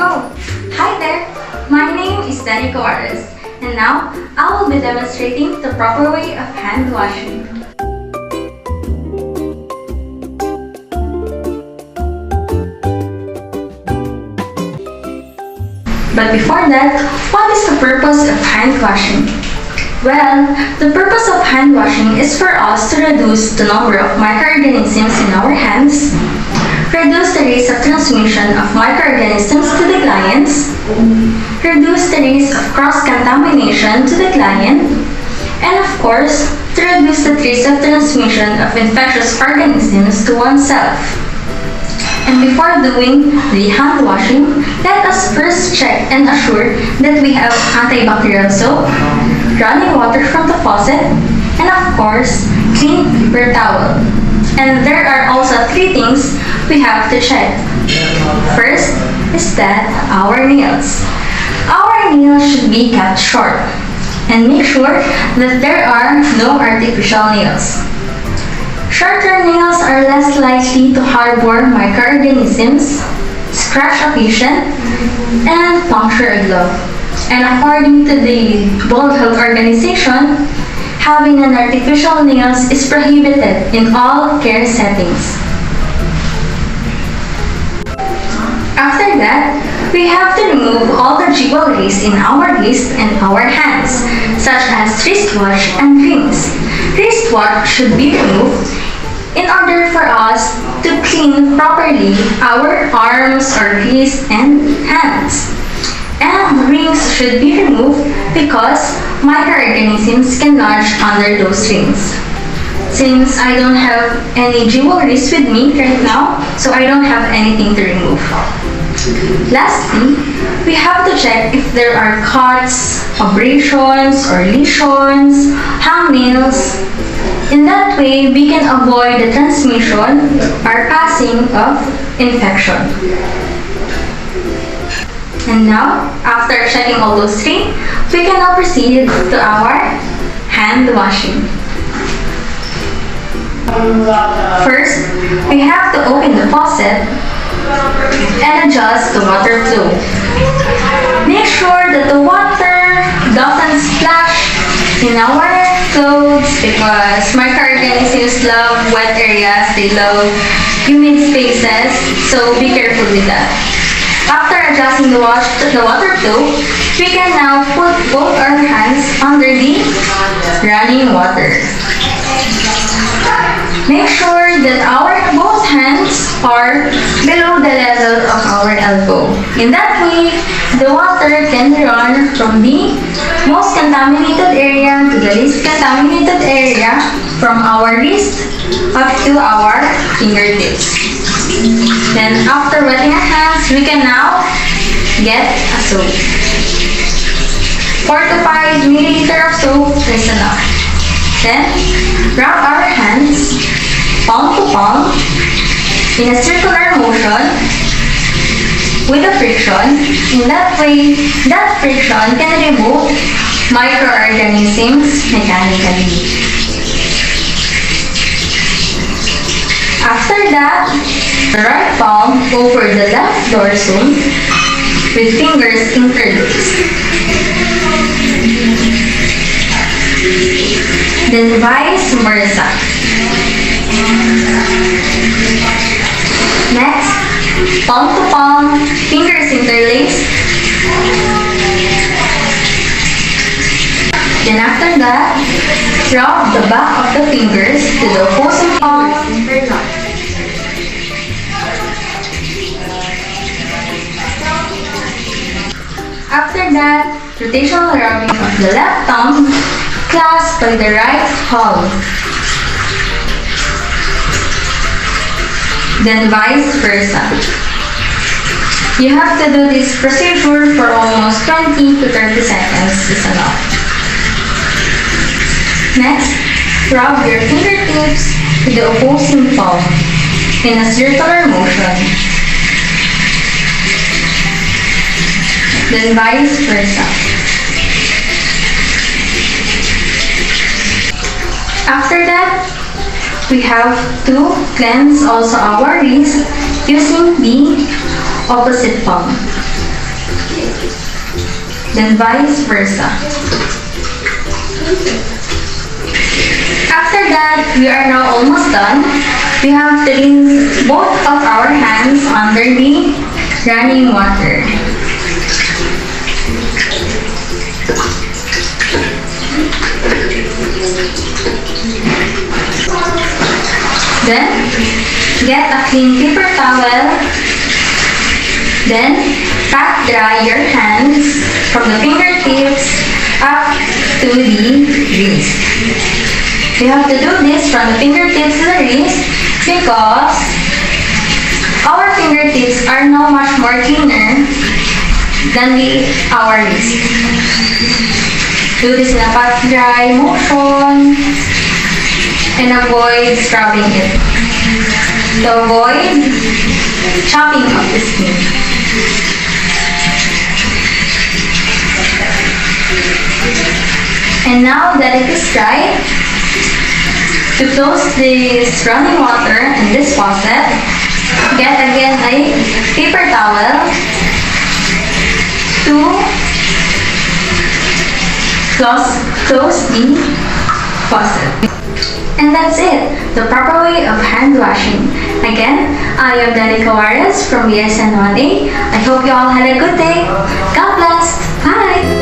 Oh, hi there! My name is Danica Juarez, and now I will be demonstrating the proper way of hand washing. But before that, what is the purpose of hand washing? Well, the purpose of hand washing is for us to reduce the number of microorganisms in our hands, reduce the risk of transmission of microorganisms to the clients, reduce the risk of cross-contamination to the client, and of course, to reduce the risk of transmission of infectious organisms to oneself. And before doing the hand washing, let us first check and assure that we have antibacterial soap, running water from the faucet, and of course, clean paper towel. And there are also 3 things we have to check. First is that our nails. Our nails should be cut short, and make sure that there are no artificial nails. Shorter nails are less likely to harbor microorganisms, scratch a patient, and puncture a glove. And according to the World Health Organization, having an artificial nails is prohibited in all care settings. After that, we have to remove all the jewelries in our wrist and our hands, such as wristwatch and rings. Wristwatch should be removed in order for us to clean properly our arms or wrists and hands. And rings should be removed because microorganisms can lodge under those rings. Since I don't have any jewelries with me right now, so I don't have anything to remove. Lastly, we have to check if there are cuts, abrasions, or lesions, hangnails. In that way, we can avoid the transmission or passing of infection. And now, after checking all those 3, we can now proceed to our hand washing. First, we have to open the faucet and adjust the water flow. Make sure that the water doesn't splash in our clothes because microorganisms love wet areas, they love humid spaces, so be careful with that. After adjusting the water flow, we can now put both our hands under the running water. Make sure that our both hands are below the level of our elbow. In that way, the water can run from the most contaminated area to the least contaminated area, from our wrist up to our fingertips. Then after wetting our hands, we can now get a soap. 4 to 5 milliliter of soap is enough. Then, rub our hands palm to palm in a circular motion with a friction. In that way, that friction can remove microorganisms mechanically. After that, the right palm over the left dorsum with fingers interlaced. Then vice versa. Next, palm to palm, fingers interlaced. Then after that, rub the back of the fingers to the opposing palm interlocked. After that, rotational rubbing of the left thumb clasped by the right palm. Then vice versa. You have to do this procedure for almost 20 to 30 seconds is enough. Next, rub your fingertips to the opposing palm in a circular motion. Then vice versa. After that, we have to cleanse also our wrist using the opposite palm. then vice versa. After that, we are now almost done. We have to rinse both of our hands under the running water. Then, get a clean paper towel. Then, pat dry your hands from the fingertips up to the wrist. You have to do this from the fingertips to the wrist because our fingertips are now much more cleaner than our wrist. Do this in a pat dry motion and avoid scrubbing it. To avoid chopping of the skin. And now that it is dry, to close this running water in this faucet, get again a paper towel to close the faucet. And that's it, the proper way of hand washing. Again, I am Danica Juarez from BSN 1A. I hope you all had a good day. God bless. Bye!